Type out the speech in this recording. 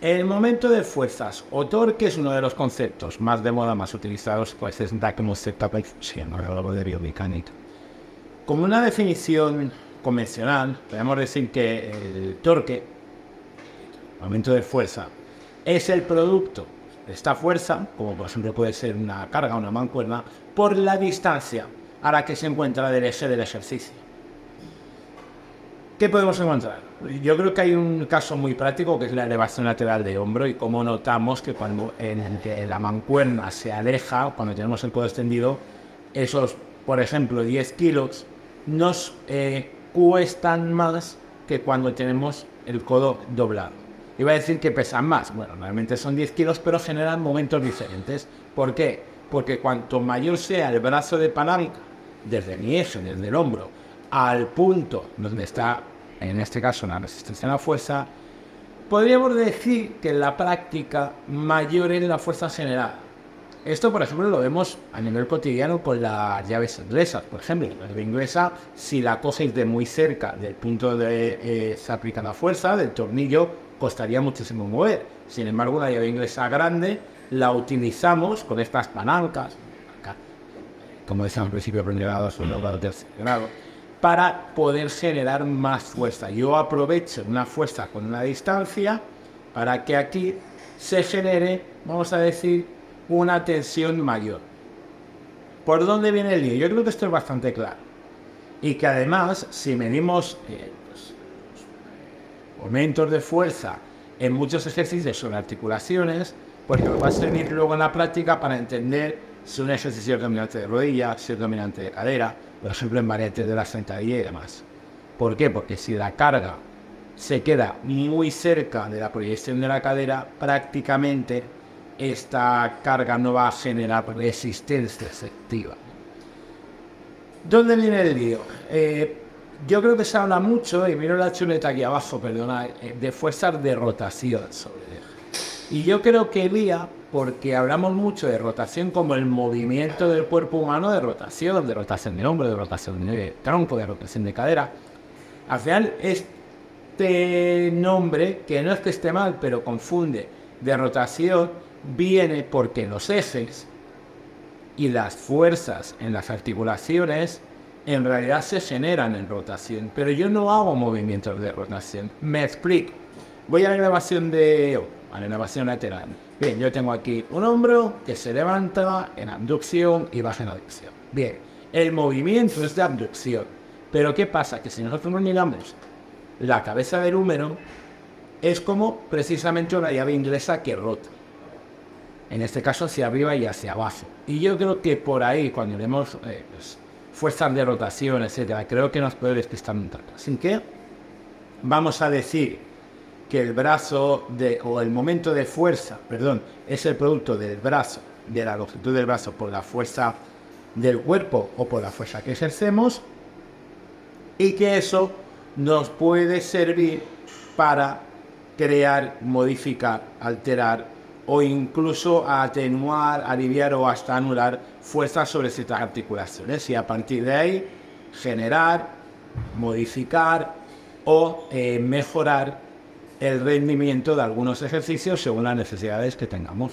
El momento de fuerzas o torque es uno de los conceptos más de moda, más utilizados, pues es da como setup excepción, a lo largo de biomecánica. Como una definición convencional, podemos decir que el torque, el momento de fuerza, es el producto de esta fuerza, como por ejemplo puede ser una carga o una mancuerna, por la distancia a la que se encuentra del eje del ejercicio. ¿Qué podemos encontrar? Yo creo que hay un caso muy práctico que es la elevación lateral de hombro y cómo notamos que cuando la mancuerna se aleja, cuando tenemos el codo extendido, esos, por ejemplo, 10 kilos nos cuestan más que cuando tenemos el codo doblado. Iba a decir que pesan más. Bueno, realmente son 10 kilos, pero generan momentos diferentes. ¿Por qué? Porque cuanto mayor sea el brazo de palanca, desde mi eje, desde el hombro, al punto donde está, en este caso, la resistencia a la fuerza, podríamos decir que en la práctica mayor es la fuerza generada. Esto, por ejemplo, lo vemos a nivel cotidiano con las llaves inglesas. Por ejemplo, la llave inglesa, si la coges de muy cerca del punto donde se aplica la fuerza, del tornillo, costaría muchísimo mover. Sin embargo, una llave inglesa grande la utilizamos con estas palancas, como decíamos al principio, primer grado, segundo grado, tercer grado, para poder generar más fuerza. Yo aprovecho una fuerza con una distancia para que aquí se genere, vamos a decir, una tensión mayor. ¿Por dónde viene el lío? Yo creo que esto es bastante claro. Y que además, si medimos aumentos de fuerza en muchos ejercicios sobre articulaciones, pues nos va a servir luego en la práctica para entender si un ejercicio es dominante de rodilla, si es dominante de cadera, por ejemplo en variantes de la sentadilla y demás. ¿Por qué? Porque si la carga se queda muy cerca de la proyección de la cadera, prácticamente esta carga no va a generar resistencia efectiva. ¿Dónde viene el lío? Yo creo que se habla mucho, y miro la chuleta aquí abajo, perdona, de fuerzas de rotación sobre el eje. Y yo creo que lía porque hablamos mucho de rotación como el movimiento del cuerpo humano de rotación de hombro, de rotación de tronco, de rotación de cadera. Al final, este nombre, que no es que esté mal, pero confunde, de rotación, viene porque los ejes y las fuerzas en las articulaciones en realidad se generan en rotación, pero yo no hago movimientos de rotación. Me explico. Voy a la elevación a la elevación lateral. Bien, yo tengo aquí un hombro que se levanta en abducción y baja en aducción. Bien, el movimiento es de abducción, pero ¿qué pasa? Que si nosotros miramos la cabeza del húmero, es como precisamente una llave inglesa que rota. En este caso hacia arriba y hacia abajo. Y yo creo que por ahí, cuando vemos pues, fuerzas de rotación, etcétera, creo que nos puede despistar un tanto. Así que vamos a decir que el brazo o el momento de fuerza, perdón, es el producto del brazo, de la longitud del brazo por la fuerza del cuerpo o por la fuerza que ejercemos, y que eso nos puede servir para crear, modificar, alterar o incluso atenuar, aliviar o hasta anular fuerzas sobre ciertas articulaciones y a partir de ahí generar, modificar o mejorar el rendimiento de algunos ejercicios según las necesidades que tengamos.